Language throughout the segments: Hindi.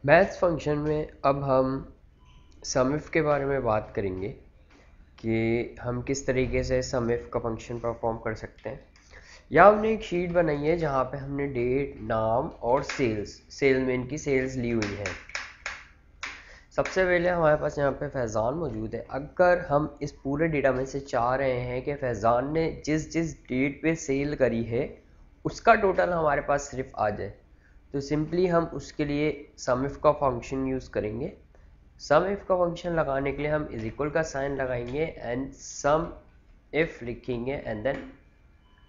मैथ्स फंक्शन में अब हम सम इफ के बारे में बात करेंगे कि हम किस तरीके से सम इफ का फंक्शन परफॉर्म कर सकते हैं। यहाँ हमने एक शीट बनाई है जहाँ पे हमने डेट, नाम और सेलमैन की सेल्स ली हुई है। सबसे पहले हमारे पास यहाँ पे फैज़ान मौजूद है। अगर हम इस पूरे डेटा में से चाह रहे हैं कि फैज़ान ने जिस जिस डेट पे सेल करी है उसका टोटल हमारे पास सिर्फ आ जाए, तो सिंपली हम उसके लिए सम इफ का फंक्शन यूज़ करेंगे। सम इफ का फंक्शन लगाने के लिए हम इज इक्वल का साइन लगाएंगे एंड सम इफ लिखेंगे एंड देन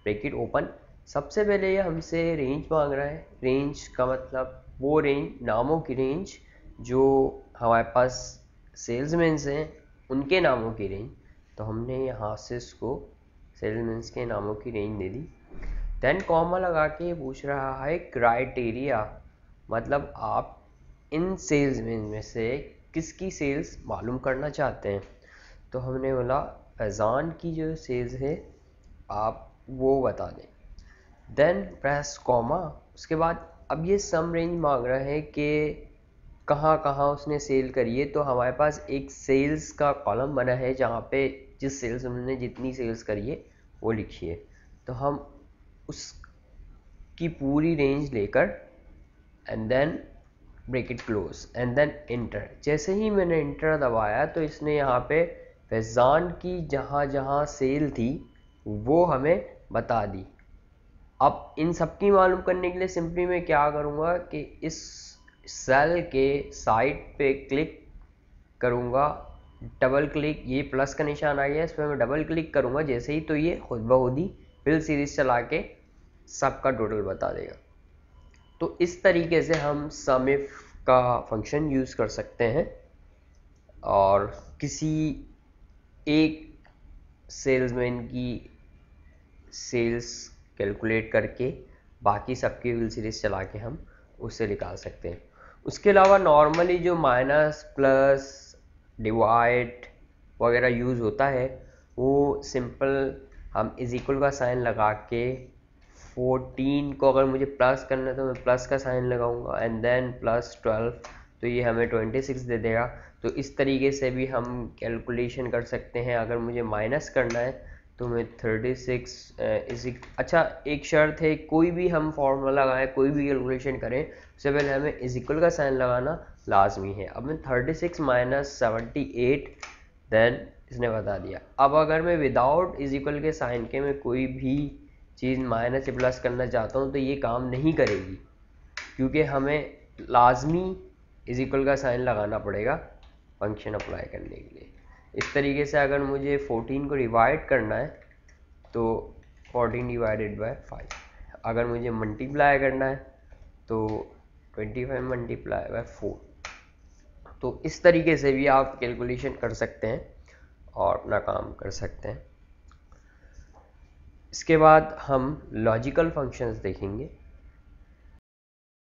ब्रैकेट ओपन। सबसे पहले ये हमसे रेंज मांग रहा है। रेंज का मतलब वो रेंज, नामों की रेंज जो हमारे पास सेल्समैन्स हैं उनके नामों की रेंज। तो हमने यहाँ से इसको सेल्समैन्स के नामों की रेंज दे दी। देन कॉमा लगा के पूछ रहा है क्राइटेरिया, मतलब आप इन सेल्समैन में से किसकी सेल्स मालूम करना चाहते हैं। तो हमने बोला फैज़ान की जो सेल्स है आप वो बता दें। Then press comma. उसके बाद अब ये सम रेंज मांग रहा है कि कहाँ कहाँ उसने सेल करी है। तो हमारे पास एक सेल्स का कॉलम बना है जहाँ पे जिस सेल्स हमने जितनी सेल्स करी है वो लिखिए। तो हम उसकी पूरी रेंज लेकर and then bracket close and then enter. जैसे ही मैंने इंटर दबाया तो इसने यहाँ पे फैज़ान की जहाँ जहाँ सेल थी वो हमें बता दी। अब इन सब की मालूम करने के लिए सिंपली मैं क्या करूँगा कि इस सेल के साइड पे क्लिक करूँगा, डबल क्लिक, ये प्लस का निशान आ गया, इस पर मैं डबल क्लिक करूँगा जैसे ही, तो ये खुद ब खुद ही फिल सीरीज चला के सबका टोटल बता देगा। तो इस तरीके से हम सम इफ का फंक्शन यूज़ कर सकते हैं और किसी एक सेल्समैन की सेल्स कैलकुलेट करके बाकी सबकी विल सीरीज चला के हम उससे निकाल सकते हैं। उसके अलावा नॉर्मली जो माइनस, प्लस, डिवाइड वगैरह यूज़ होता है वो सिंपल हम इज इक्वल का साइन लगा के 14 को अगर मुझे प्लस करना है तो मैं प्लस का साइन लगाऊंगा एंड देन प्लस 12, तो ये हमें 26 दे देगा। तो इस तरीके से भी हम कैलकुलेशन कर सकते हैं। अगर मुझे माइनस करना है तो मैं 36 अच्छा एक शर्त है, कोई भी हम फॉर्मूला लगाएं, कोई भी कैलकुलेशन करें उससे पहले हमें इज इक्वल का साइन लगाना लाजमी है। अब मैं 36 माइनस 78 देन इसने बता दिया। अब अगर मैं विदाउट इज इक्वल के साइन के मैं कोई भी चीज़ माइनस या प्लस करना चाहता हूँ तो ये काम नहीं करेगी, क्योंकि हमें लाजमी इज इक्वल का साइन लगाना पड़ेगा फंक्शन अप्लाई करने के लिए। इस तरीके से अगर मुझे 14 को डिवाइड करना है तो 14 डिवाइडेड बाय 5, अगर मुझे मल्टीप्लाई करना है तो 25 मल्टीप्लाई बाय 4। तो इस तरीके से भी आप कैलकुलेशन कर सकते हैं और अपना काम कर सकते हैं। इसके बाद हम लॉजिकल फंक्शंस देखेंगे।